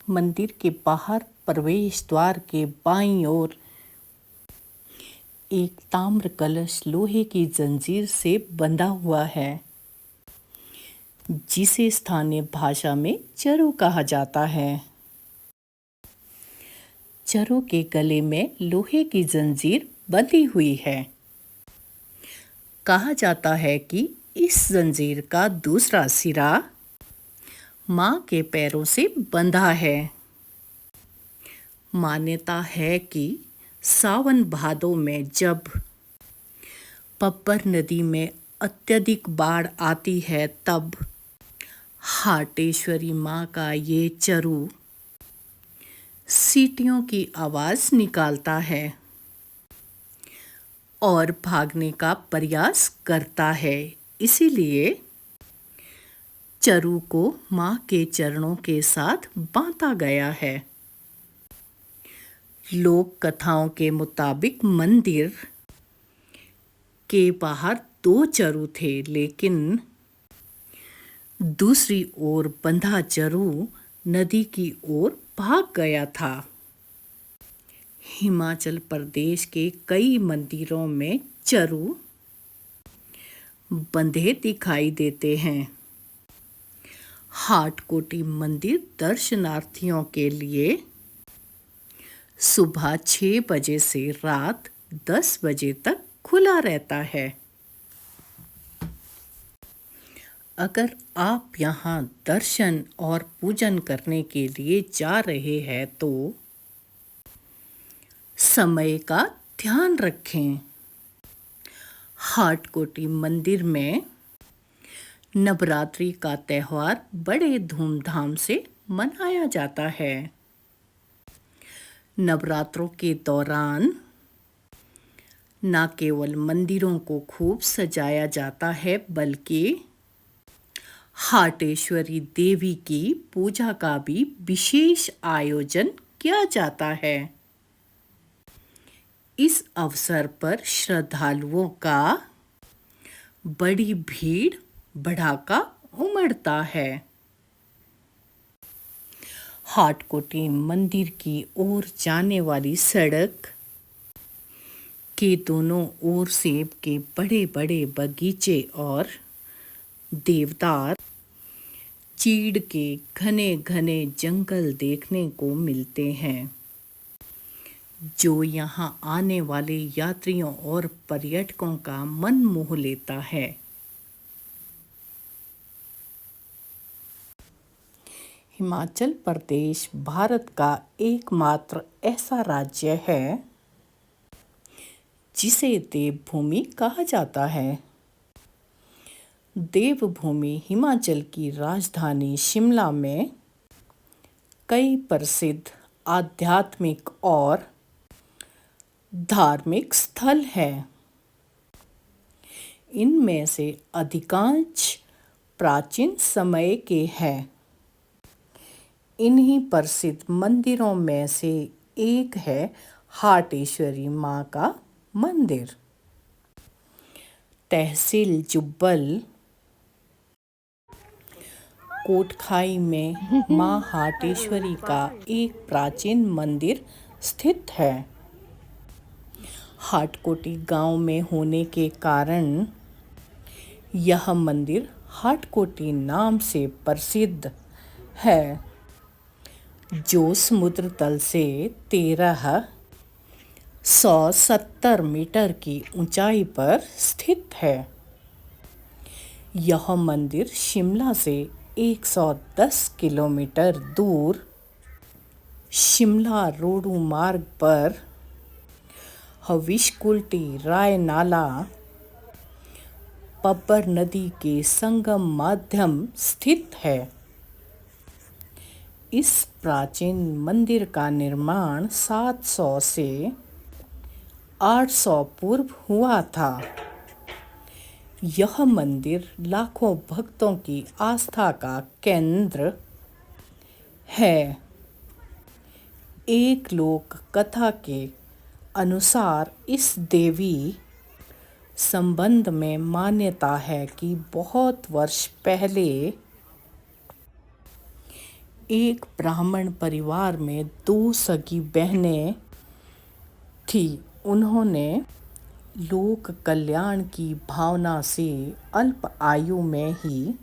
मंदिर के बाहर प्रवेश द्वार के बाईं ओर एक ताम्र कलश लोहे की जंजीर से बंधा हुआ है, जिसे स्थानीय भाषा में चरु कहा जाता है। चरु के गले में लोहे की जंजीर बंधी हुई है। कहा जाता है कि इस जंजीर का दूसरा सिरा मां के पैरों से बंधा है। मान्यता है कि सावन भादों में जब पब्बर नदी में अत्यधिक बाढ़ आती है, तब हाटेश्वरी मां का ये चरु सीटियों की आवाज निकालता है और भागने का प्रयास करता है। इसीलिए चरु को मां के चरणों के साथ बांधा गया है। लोक कथाओं के मुताबिक मंदिर के बाहर 2 चरु थे, लेकिन दूसरी ओर बंधा चरु नदी की ओर भाग गया था। हिमाचल प्रदेश के कई मंदिरों में चरु बंधे दिखाई देते हैं। हाटकोटी मंदिर दर्शनार्थियों के लिए सुबह 6 बजे से रात 10 बजे तक खुला रहता है। अगर आप यहाँ दर्शन और पूजन करने के लिए जा रहे हैं तो समय का ध्यान रखें। हाटकोटी मंदिर में नवरात्रि का त्यौहार बड़े धूमधाम से मनाया जाता है। नवरात्रों के दौरान न केवल मंदिरों को खूब सजाया जाता है, बल्कि हाटेश्वरी देवी की पूजा का भी विशेष आयोजन किया जाता है। इस अवसर पर श्रद्धालुओं का बड़ी भीड़ भड़ाका उमड़ता है। हाटकोटी मंदिर की ओर जाने वाली सड़क के दोनों ओर सेब के बड़े बड़े बगीचे और देवदार चीड़ के घने घने जंगल देखने को मिलते हैं, जो यहाँ आने वाले यात्रियों और पर्यटकों का मन मोह लेता है। हिमाचल प्रदेश भारत का एकमात्र ऐसा राज्य है जिसे देवभूमि कहा जाता है। देवभूमि हिमाचल की राजधानी शिमला में कई प्रसिद्ध आध्यात्मिक और धार्मिक स्थल हैं। इनमें से अधिकांश प्राचीन समय के हैं। इन्हीं प्रसिद्ध मंदिरों में से एक है हाटेश्वरी मां का मंदिर। तहसील जुब्बल कोटखाई में मां हाटेश्वरी का एक प्राचीन मंदिर स्थित है। हाटकोटी गांव में होने के कारण यह मंदिर हाटकोटी नाम से प्रसिद्ध है, जो समुद्र तल से 1370 मीटर की ऊंचाई पर स्थित है। यह मंदिर शिमला से 110 किलोमीटर दूर शिमला रोडू मार्ग पर हविष्कुल्टी राय नाला पब्बर नदी के संगम माध्यम स्थित है। इस प्राचीन मंदिर का निर्माण 700 से 800 पूर्व हुआ था। यह मंदिर लाखों भक्तों की आस्था का केंद्र है। एक लोक कथा के अनुसार इस देवी संबंध में मान्यता है कि बहुत वर्ष पहले एक ब्राह्मण परिवार में दो सगी बहनें थी। उन्होंने लोक कल्याण की भावना से अल्प आयु में ही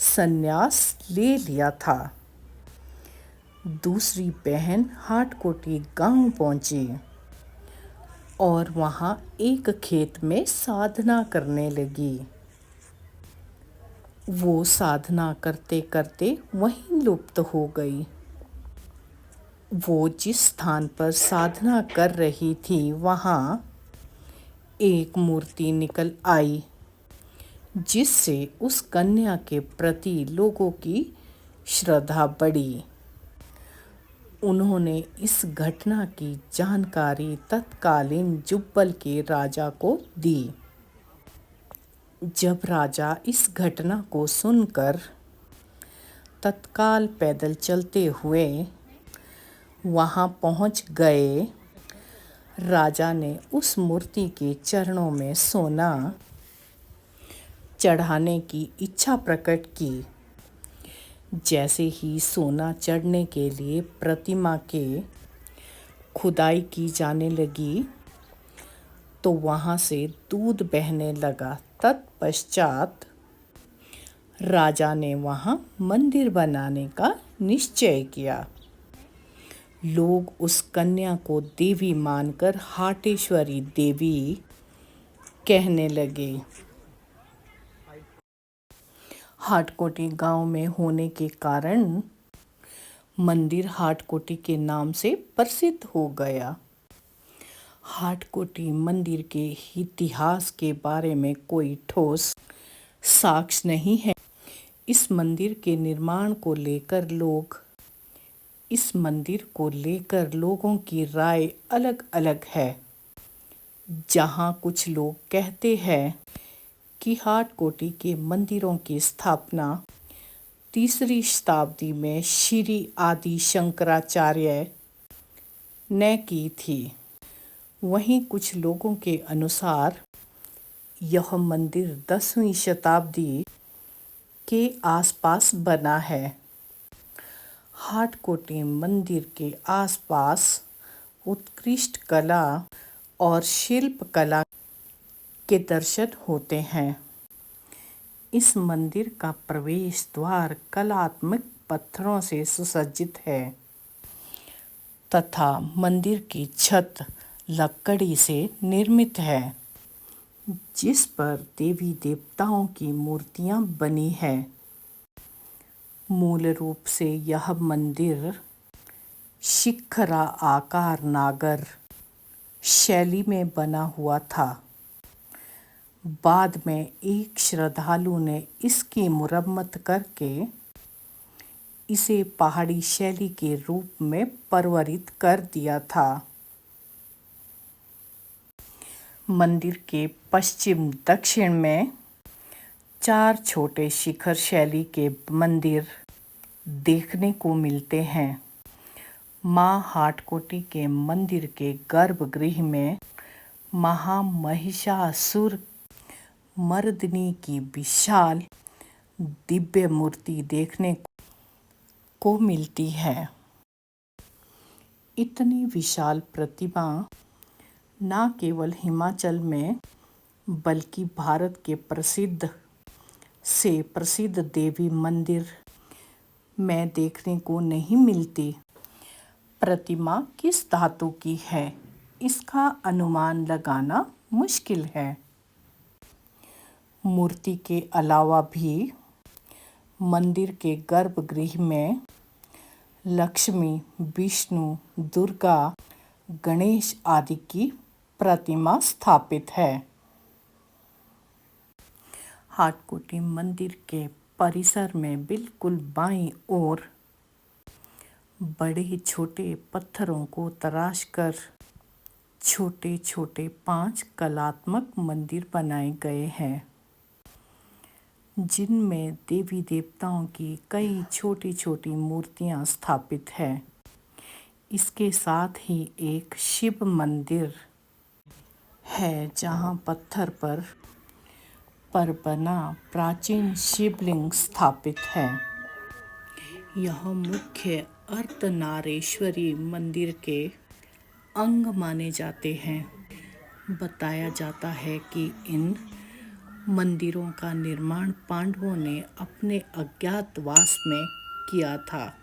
संन्यास ले लिया था। दूसरी बहन हाटकोटी गांव पहुंची और वहां एक खेत में साधना करने लगी। वो साधना करते करते वहीं लुप्त हो गई। वो जिस स्थान पर साधना कर रही थी वहां एक मूर्ति निकल आई, जिससे उस कन्या के प्रति लोगों की श्रद्धा बढ़ी। उन्होंने इस घटना की जानकारी तत्कालीन जुब्बल के राजा को दी। जब राजा इस घटना को सुनकर तत्काल पैदल चलते हुए वहां पहुंच गए, राजा ने उस मूर्ति के चरणों में सोना चढ़ाने की इच्छा प्रकट की। जैसे ही सोना चढ़ने के लिए प्रतिमा के खुदाई की जाने लगी, तो वहां से दूध बहने लगा। तत्पश्चात राजा ने वहां मंदिर बनाने का निश्चय किया। लोग उस कन्या को देवी मानकर हाटेश्वरी देवी कहने लगे। हाटकोटी गांव में होने के कारण मंदिर हाटकोटी के नाम से प्रसिद्ध हो गया। हाटकोटी मंदिर के इतिहास के बारे में कोई ठोस साक्ष्य नहीं है। इस मंदिर को लेकर लोगों की राय अलग अलग है। जहां कुछ लोग कहते हैं कि हाटकोटी के मंदिरों की स्थापना 3री शताब्दी में श्री आदि शंकराचार्य ने की थी, वहीं कुछ लोगों के अनुसार यह मंदिर 10वीं शताब्दी के आसपास बना है। हाटकोटी मंदिर के आसपास उत्कृष्ट कला और शिल्प कला के दर्शन होते हैं। इस मंदिर का प्रवेश द्वार कलात्मक पत्थरों से सुसज्जित है तथा मंदिर की छत लकड़ी से निर्मित है, जिस पर देवी देवताओं की मूर्तियां बनी है। मूल रूप से यह मंदिर शिखरा आकार नागर शैली में बना हुआ था। बाद में एक श्रद्धालु ने इसकी मुरम्मत करके इसे पहाड़ी शैली के रूप में परिवर्तित कर दिया था। मंदिर के पश्चिम दक्षिण में 4 छोटे शिखर शैली के मंदिर देखने को मिलते हैं। मां हाटकोटी के मंदिर के गर्भगृह में महामहिषासुर मर्दिनी की विशाल दिव्य मूर्ति देखने को मिलती है। इतनी विशाल प्रतिमा न केवल हिमाचल में बल्कि भारत के प्रसिद्ध से प्रसिद्ध देवी मंदिर में देखने को नहीं मिलती। प्रतिमा किस धातु की है, इसका अनुमान लगाना मुश्किल है। मूर्ति के अलावा भी मंदिर के गर्भगृह में लक्ष्मी, विष्णु, दुर्गा, गणेश आदि की प्रतिमा स्थापित है। हाटकोटी मंदिर के परिसर में बिल्कुल बाईं ओर बड़े छोटे पत्थरों को तराशकर छोटे छोटे 5 कलात्मक मंदिर बनाए गए हैं, जिनमें देवी देवताओं की कई छोटी छोटी मूर्तियां स्थापित हैं। इसके साथ ही एक शिव मंदिर है, जहां पत्थर पर बना प्राचीन शिवलिंग स्थापित है। यह मुख्य अर्धनारेश्वरी मंदिर के अंग माने जाते हैं। बताया जाता है कि इन मंदिरों का निर्माण पांडवों ने अपने अज्ञातवास में किया था।